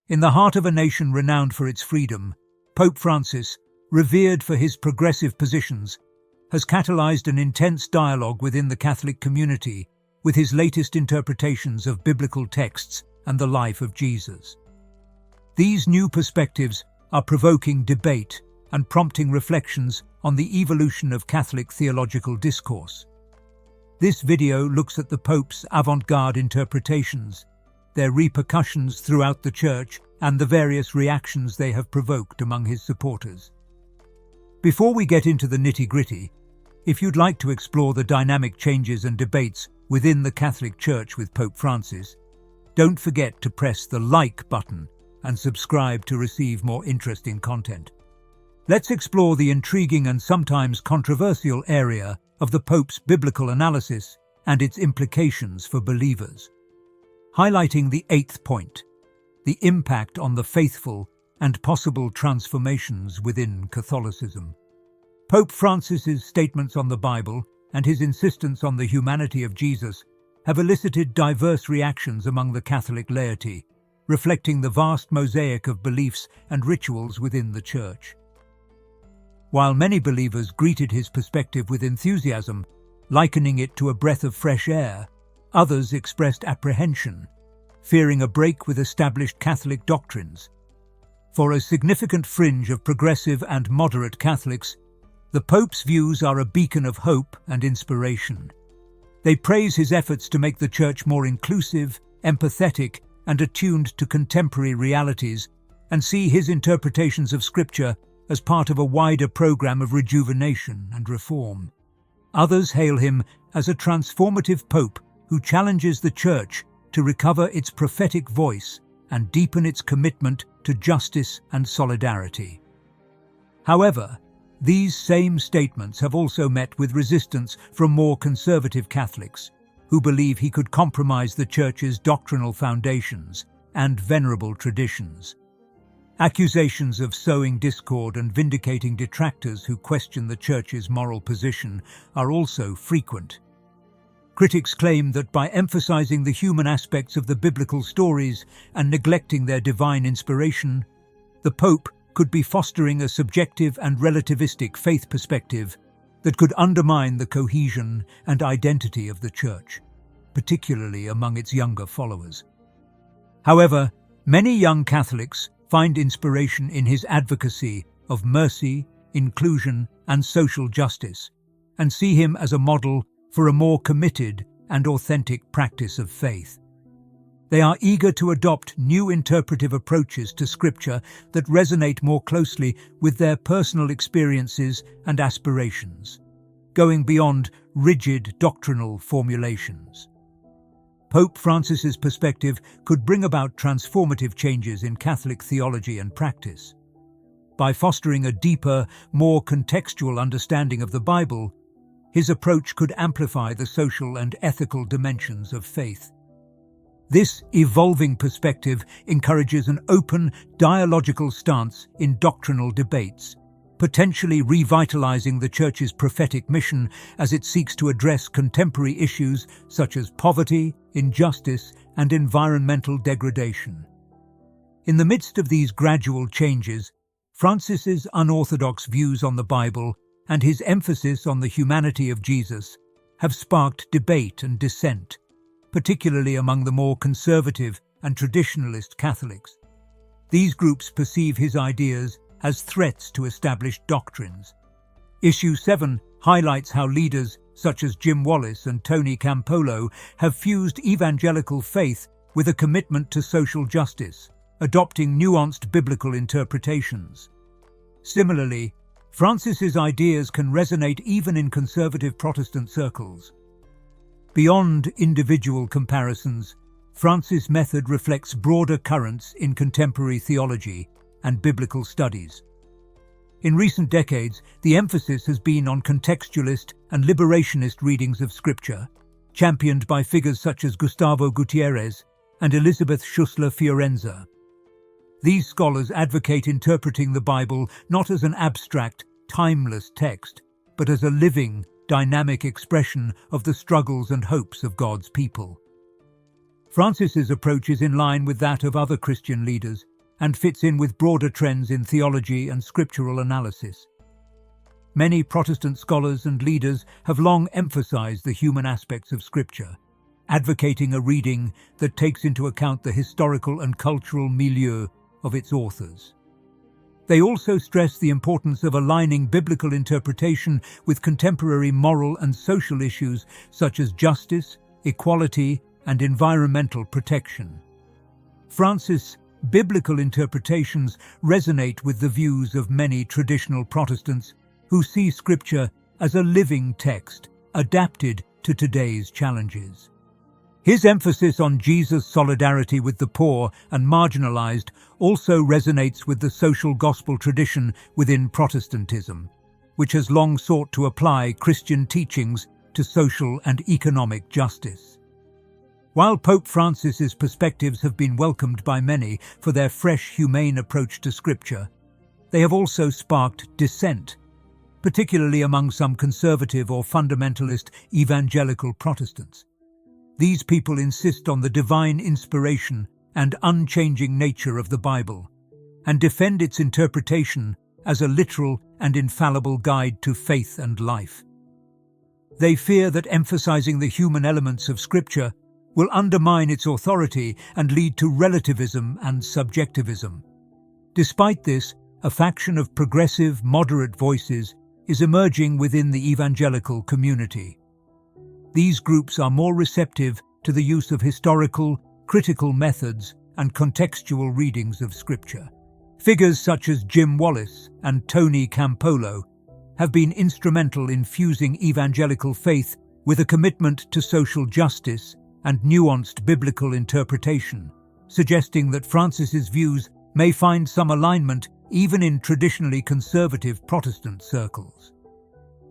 In the heart of a nation renowned for its freedom, Pope Francis, revered for his progressive positions, has catalyzed an intense dialogue within the Catholic community with his latest interpretations of biblical texts and the life of Jesus. These new perspectives are provoking debate and prompting reflections on the evolution of Catholic theological discourse. This video looks at the Pope's avant-garde interpretations, their repercussions throughout the Church, and the various reactions they have provoked among his supporters. Before we get into the nitty-gritty, if you'd like to explore the dynamic changes and debates within the Catholic Church with Pope Francis, don't forget to press the like button and subscribe to receive more interesting content. Let's explore the intriguing and sometimes controversial area of the Pope's biblical analysis and its implications for believers. Highlighting the 8th point, the impact on the faithful and possible transformations within Catholicism. Pope Francis's statements on the Bible and his insistence on the humanity of Jesus have elicited diverse reactions among the Catholic laity, reflecting the vast mosaic of beliefs and rituals within the Church. While many believers greeted his perspective with enthusiasm, likening it to a breath of fresh air, others expressed apprehension, fearing a break with established Catholic doctrines. For a significant fringe of progressive and moderate Catholics, the Pope's views are a beacon of hope and inspiration. They praise his efforts to make the Church more inclusive, empathetic, and attuned to contemporary realities, and see his interpretations of Scripture as part of a wider program of rejuvenation and reform. Others hail him as a transformative Pope who challenges the Church to recover its prophetic voice and deepen its commitment to justice and solidarity. However, these same statements have also met with resistance from more conservative Catholics, who believe he could compromise the Church's doctrinal foundations and venerable traditions. Accusations of sowing discord and vindicating detractors who question the Church's moral position are also frequent. Critics claim that by emphasizing the human aspects of the biblical stories and neglecting their divine inspiration, the Pope could be fostering a subjective and relativistic faith perspective that could undermine the cohesion and identity of the Church, particularly among its younger followers. However, many young Catholics find inspiration in his advocacy of mercy, inclusion, and social justice, and see him as a model for a more committed and authentic practice of faith. They are eager to adopt new interpretive approaches to Scripture that resonate more closely with their personal experiences and aspirations, going beyond rigid doctrinal formulations. Pope Francis's perspective could bring about transformative changes in Catholic theology and practice. By fostering a deeper, more contextual understanding of the Bible, his approach could amplify the social and ethical dimensions of faith. This evolving perspective encourages an open, dialogical stance in doctrinal debates, potentially revitalizing the Church's prophetic mission as it seeks to address contemporary issues such as poverty, injustice, and environmental degradation. In the midst of these gradual changes, Francis's unorthodox views on the Bible and his emphasis on the humanity of Jesus have sparked debate and dissent, particularly among the more conservative and traditionalist Catholics. These groups perceive his ideas as threats to established doctrines. Issue 7 highlights how leaders such as Jim Wallis and Tony Campolo have fused evangelical faith with a commitment to social justice, adopting nuanced biblical interpretations. Similarly, Francis's ideas can resonate even in conservative Protestant circles. Beyond individual comparisons, Francis' method reflects broader currents in contemporary theology and biblical studies. In recent decades, the emphasis has been on contextualist and liberationist readings of Scripture, championed by figures such as Gustavo Gutierrez and Elizabeth Schussler Fiorenza. These scholars advocate interpreting the Bible not as an abstract, timeless text, but as a living, dynamic expression of the struggles and hopes of God's people. Francis's approach is in line with that of other Christian leaders, and fits in with broader trends in theology and scriptural analysis. Many Protestant scholars and leaders have long emphasized the human aspects of Scripture, advocating a reading that takes into account the historical and cultural milieu of its authors. They also stress the importance of aligning biblical interpretation with contemporary moral and social issues such as justice, equality, and environmental protection. Francis' biblical interpretations resonate with the views of many traditional Protestants who see Scripture as a living text adapted to today's challenges. His emphasis on Jesus' solidarity with the poor and marginalized also resonates with the social gospel tradition within Protestantism, which has long sought to apply Christian teachings to social and economic justice. While Pope Francis's perspectives have been welcomed by many for their fresh, humane approach to Scripture, they have also sparked dissent, particularly among some conservative or fundamentalist evangelical Protestants. These people insist on the divine inspiration and unchanging nature of the Bible, and defend its interpretation as a literal and infallible guide to faith and life. They fear that emphasizing the human elements of Scripture will undermine its authority and lead to relativism and subjectivism. Despite this, a faction of progressive, moderate voices is emerging within the evangelical community. These groups are more receptive to the use of historical, critical methods and contextual readings of Scripture. Figures such as Jim Wallis and Tony Campolo have been instrumental in fusing evangelical faith with a commitment to social justice and nuanced biblical interpretation, suggesting that Francis's views may find some alignment even in traditionally conservative Protestant circles.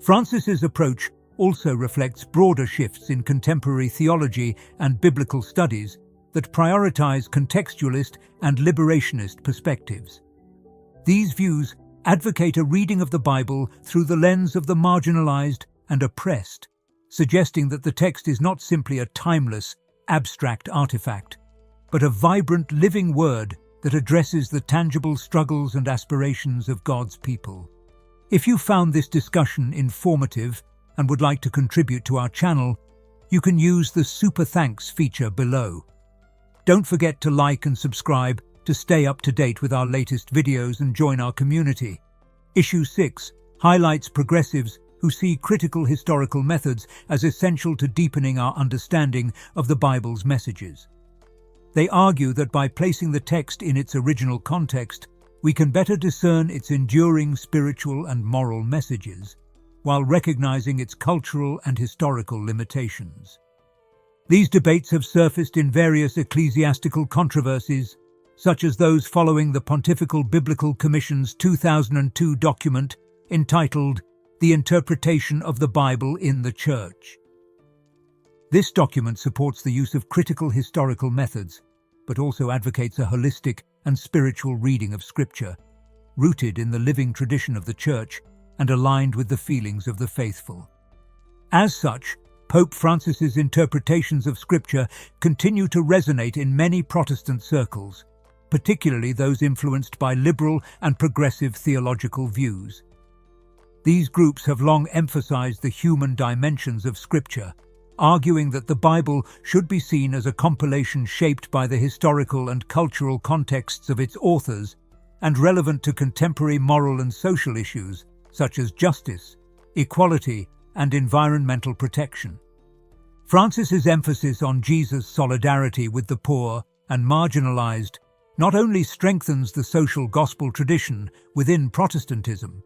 Francis's approach also reflects broader shifts in contemporary theology and biblical studies that prioritize contextualist and liberationist perspectives. These views advocate a reading of the Bible through the lens of the marginalized and oppressed, suggesting that the text is not simply a timeless, abstract artifact, but a vibrant, living word that addresses the tangible struggles and aspirations of God's people. If you found this discussion informative and would like to contribute to our channel, you can use the Super Thanks feature below. Don't forget to like and subscribe to stay up to date with our latest videos and join our community. Issue 6 highlights progressives who see critical historical methods as essential to deepening our understanding of the Bible's messages. They argue that by placing the text in its original context, we can better discern its enduring spiritual and moral messages, while recognizing its cultural and historical limitations. These debates have surfaced in various ecclesiastical controversies, such as those following the Pontifical Biblical Commission's 2002 document entitled The Interpretation of the Bible in the Church. This document supports the use of critical historical methods, but also advocates a holistic and spiritual reading of Scripture, rooted in the living tradition of the Church and aligned with the feelings of the faithful. As such, Pope Francis's interpretations of Scripture continue to resonate in many Protestant circles, particularly those influenced by liberal and progressive theological views. These groups have long emphasized the human dimensions of Scripture, arguing that the Bible should be seen as a compilation shaped by the historical and cultural contexts of its authors and relevant to contemporary moral and social issues such as justice, equality, and environmental protection. Francis's emphasis on Jesus' solidarity with the poor and marginalized not only strengthens the social gospel tradition within Protestantism,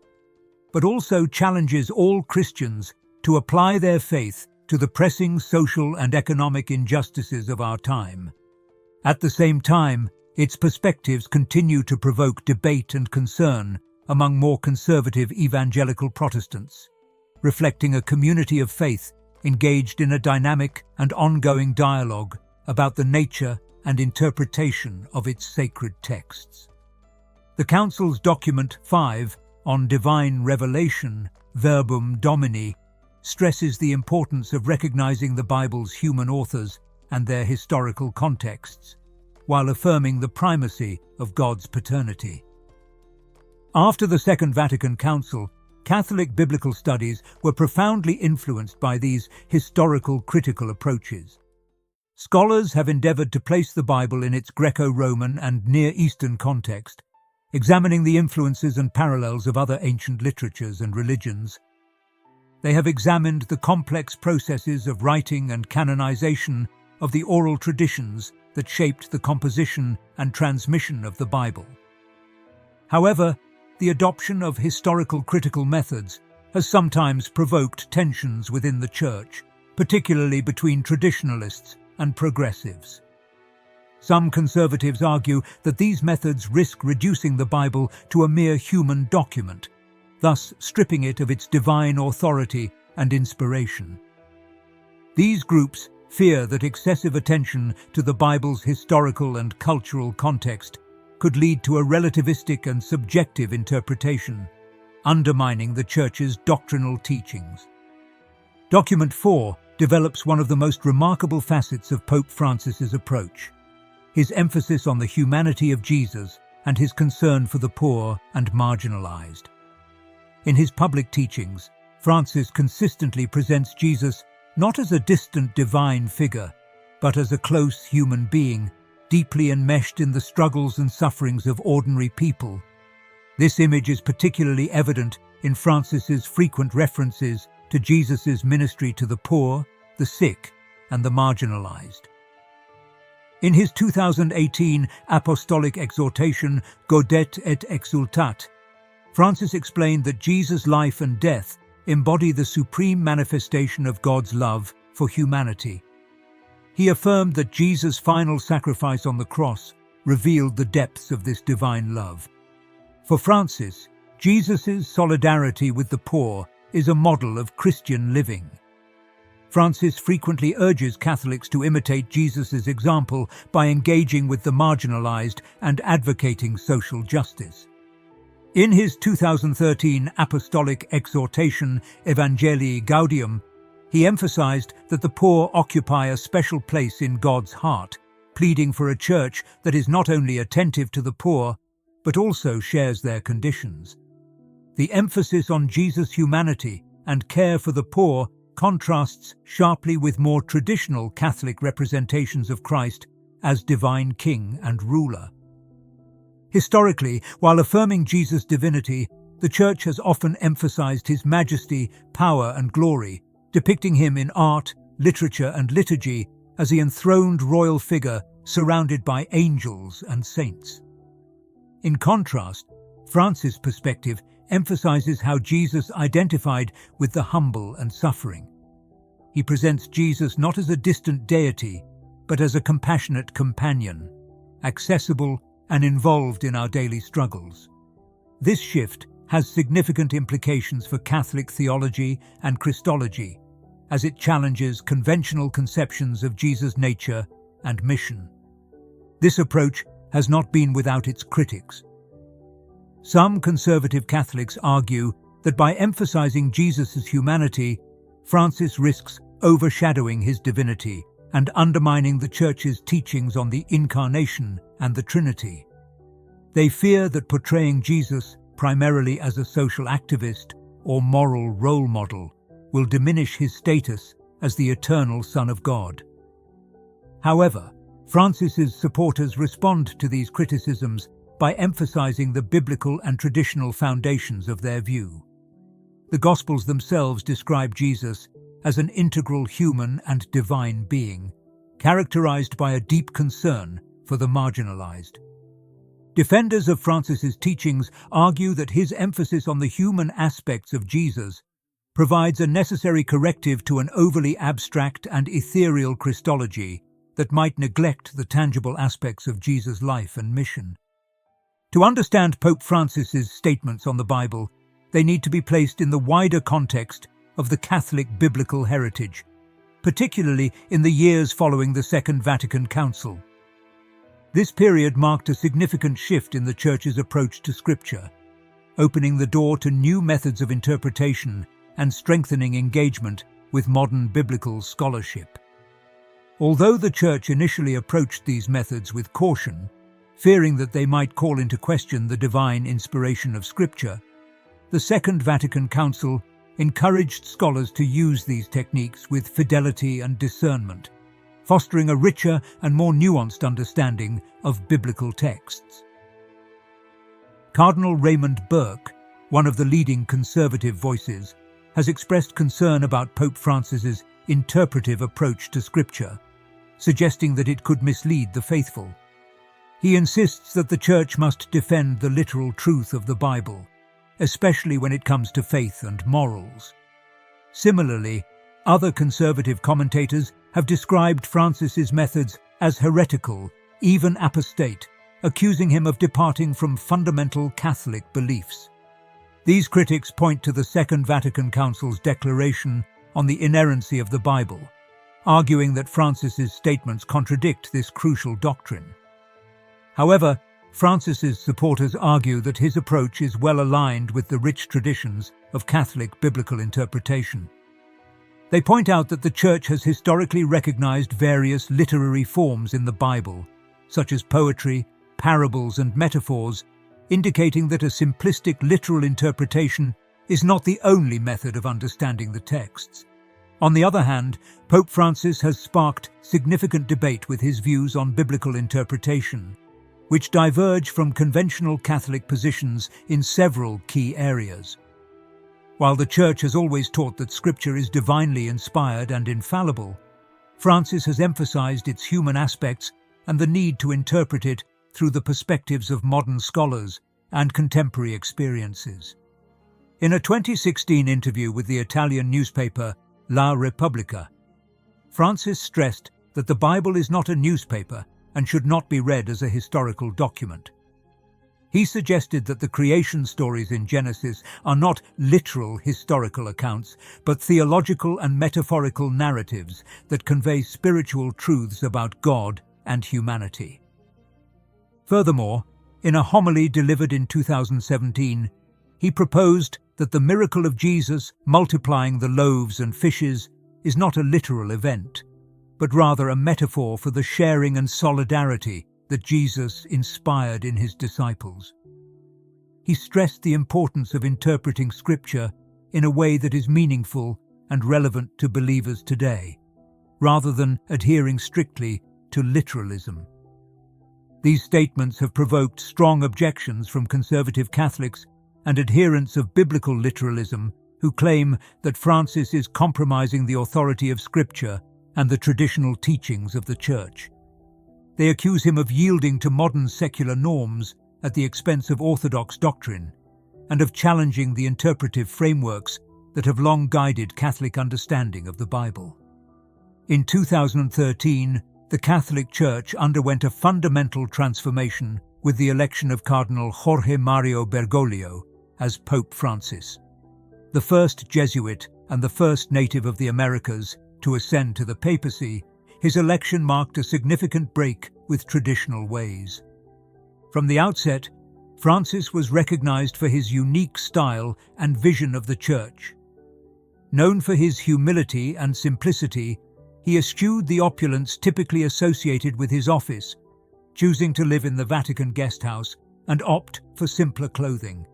but also challenges all Christians to apply their faith to the pressing social and economic injustices of our time. At the same time, its perspectives continue to provoke debate and concern among more conservative evangelical Protestants, reflecting a community of faith engaged in a dynamic and ongoing dialogue about the nature and interpretation of its sacred texts. The Council's Document 5 on Divine Revelation, Verbum Domini, stresses the importance of recognizing the Bible's human authors and their historical contexts, while affirming the primacy of God's paternity. After the Second Vatican Council, Catholic biblical studies were profoundly influenced by these historical critical approaches. Scholars have endeavored to place the Bible in its Greco-Roman and Near Eastern context, examining the influences and parallels of other ancient literatures and religions. They have examined the complex processes of writing and canonization of the oral traditions that shaped the composition and transmission of the Bible. However, the adoption of historical critical methods has sometimes provoked tensions within the Church, particularly between traditionalists and progressives. Some conservatives argue that these methods risk reducing the Bible to a mere human document, thus stripping it of its divine authority and inspiration. These groups fear that excessive attention to the Bible's historical and cultural context could lead to a relativistic and subjective interpretation, undermining the Church's doctrinal teachings. Document 4 develops one of the most remarkable facets of Pope Francis's approach: his emphasis on the humanity of Jesus and his concern for the poor and marginalized. In his public teachings, Francis consistently presents Jesus not as a distant divine figure, but as a close human being, deeply enmeshed in the struggles and sufferings of ordinary people. This image is particularly evident in Francis's frequent references to Jesus' ministry to the poor, the sick, and the marginalized. In his 2018 apostolic exhortation, Gaudet et Exultat, Francis explained that Jesus' life and death embody the supreme manifestation of God's love for humanity. He affirmed that Jesus' final sacrifice on the cross revealed the depths of this divine love. For Francis, Jesus' solidarity with the poor is a model of Christian living. Francis frequently urges Catholics to imitate Jesus' example by engaging with the marginalized and advocating social justice. In his 2013 apostolic exhortation, Evangelii Gaudium, he emphasized that the poor occupy a special place in God's heart, pleading for a church that is not only attentive to the poor, but also shares their conditions. The emphasis on Jesus' humanity and care for the poor contrasts sharply with more traditional Catholic representations of Christ as divine king and ruler. Historically, while affirming Jesus' divinity, the Church has often emphasized his majesty, power, and glory, depicting him in art, literature, and liturgy as the enthroned royal figure surrounded by angels and saints. In contrast, Francis' perspective emphasizes how Jesus identified with the humble and suffering. He presents Jesus not as a distant deity, but as a compassionate companion, accessible and involved in our daily struggles. This shift has significant implications for Catholic theology and Christology, as it challenges conventional conceptions of Jesus' nature and mission. This approach has not been without its critics. Some conservative Catholics argue that by emphasizing Jesus' humanity, Francis risks overshadowing his divinity and undermining the Church's teachings on the Incarnation and the Trinity. They fear that portraying Jesus primarily as a social activist or moral role model will diminish his status as the eternal Son of God. However, Francis's supporters respond to these criticisms by emphasizing the biblical and traditional foundations of their view. The Gospels themselves describe Jesus as an integral human and divine being, characterized by a deep concern for the marginalized. Defenders of Francis's teachings argue that his emphasis on the human aspects of Jesus provides a necessary corrective to an overly abstract and ethereal Christology that might neglect the tangible aspects of Jesus' life and mission. To understand Pope Francis's statements on the Bible, they need to be placed in the wider context of the Catholic biblical heritage, particularly in the years following the Second Vatican Council. This period marked a significant shift in the Church's approach to Scripture, opening the door to new methods of interpretation and strengthening engagement with modern biblical scholarship. Although the Church initially approached these methods with caution, fearing that they might call into question the divine inspiration of Scripture, the Second Vatican Council encouraged scholars to use these techniques with fidelity and discernment, fostering a richer and more nuanced understanding of biblical texts. Cardinal Raymond Burke, one of the leading conservative voices, has expressed concern about Pope Francis's interpretive approach to Scripture, suggesting that it could mislead the faithful. He insists that the Church must defend the literal truth of the Bible, especially when it comes to faith and morals. Similarly, other conservative commentators have described Francis's methods as heretical, even apostate, accusing him of departing from fundamental Catholic beliefs. These critics point to the Second Vatican Council's declaration on the inerrancy of the Bible, arguing that Francis's statements contradict this crucial doctrine. However, Francis's supporters argue that his approach is well aligned with the rich traditions of Catholic biblical interpretation. They point out that the Church has historically recognized various literary forms in the Bible, such as poetry, parables, and metaphors, indicating that a simplistic literal interpretation is not the only method of understanding the texts. On the other hand, Pope Francis has sparked significant debate with his views on biblical interpretation, which diverge from conventional Catholic positions in several key areas. While the Church has always taught that Scripture is divinely inspired and infallible, Francis has emphasized its human aspects and the need to interpret it through the perspectives of modern scholars and contemporary experiences. In a 2016 interview with the Italian newspaper La Repubblica, Francis stressed that the Bible is not a newspaper and should not be read as a historical document. He suggested that the creation stories in Genesis are not literal historical accounts, but theological and metaphorical narratives that convey spiritual truths about God and humanity. Furthermore, in a homily delivered in 2017, he proposed that the miracle of Jesus multiplying the loaves and fishes is not a literal event, but rather a metaphor for the sharing and solidarity that Jesus inspired in his disciples. He stressed the importance of interpreting Scripture in a way that is meaningful and relevant to believers today, rather than adhering strictly to literalism. These statements have provoked strong objections from conservative Catholics and adherents of biblical literalism who claim that Francis is compromising the authority of Scripture and the traditional teachings of the Church. They accuse him of yielding to modern secular norms at the expense of orthodox doctrine and of challenging the interpretive frameworks that have long guided Catholic understanding of the Bible. In 2013, the Catholic Church underwent a fundamental transformation with the election of Cardinal Jorge Mario Bergoglio as Pope Francis. The first Jesuit and the first native of the Americas to ascend to the papacy, his election marked a significant break with traditional ways. From the outset, Francis was recognized for his unique style and vision of the Church. Known for his humility and simplicity, he eschewed the opulence typically associated with his office, choosing to live in the Vatican guest house and opt for simpler clothing.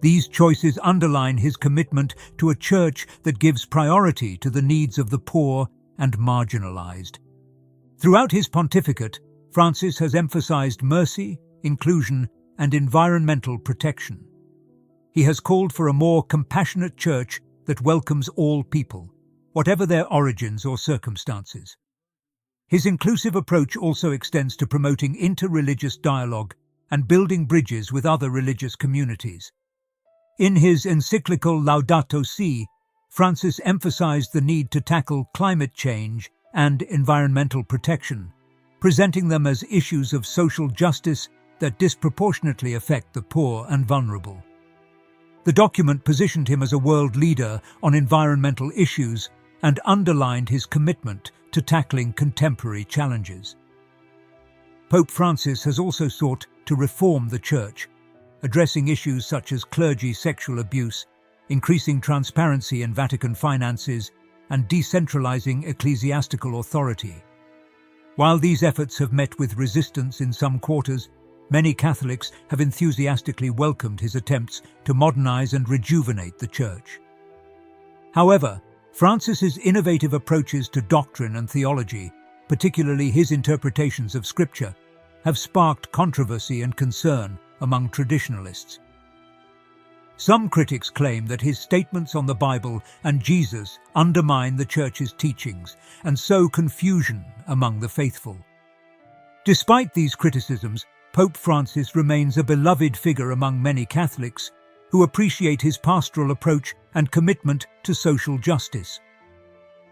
These choices underline his commitment to a church that gives priority to the needs of the poor and marginalized. Throughout his pontificate, Francis has emphasized mercy, inclusion, and environmental protection. He has called for a more compassionate church that welcomes all people, whatever their origins or circumstances. His inclusive approach also extends to promoting interreligious dialogue and building bridges with other religious communities. In his encyclical Laudato Si', Francis emphasized the need to tackle climate change and environmental protection, presenting them as issues of social justice that disproportionately affect the poor and vulnerable. The document positioned him as a world leader on environmental issues and underlined his commitment to tackling contemporary challenges. Pope Francis has also sought to reform the Church, addressing issues such as clergy sexual abuse, increasing transparency in Vatican finances, and decentralizing ecclesiastical authority. While these efforts have met with resistance in some quarters, many Catholics have enthusiastically welcomed his attempts to modernize and rejuvenate the Church. However, Francis's innovative approaches to doctrine and theology, particularly his interpretations of Scripture, have sparked controversy and concern among traditionalists. Some critics claim that his statements on the Bible and Jesus undermine the Church's teachings and sow confusion among the faithful. Despite these criticisms, Pope Francis remains a beloved figure among many Catholics who appreciate his pastoral approach and commitment to social justice.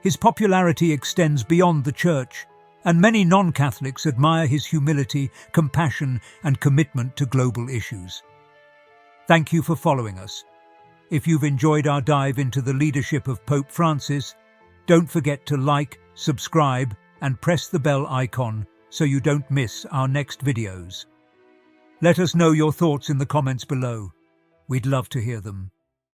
His popularity extends beyond the Church, and many non-Catholics admire his humility, compassion, and commitment to global issues. Thank you for following us. If you've enjoyed our dive into the leadership of Pope Francis, don't forget to like, subscribe, and press the bell icon so you don't miss our next videos. Let us know your thoughts in the comments below. We'd love to hear them.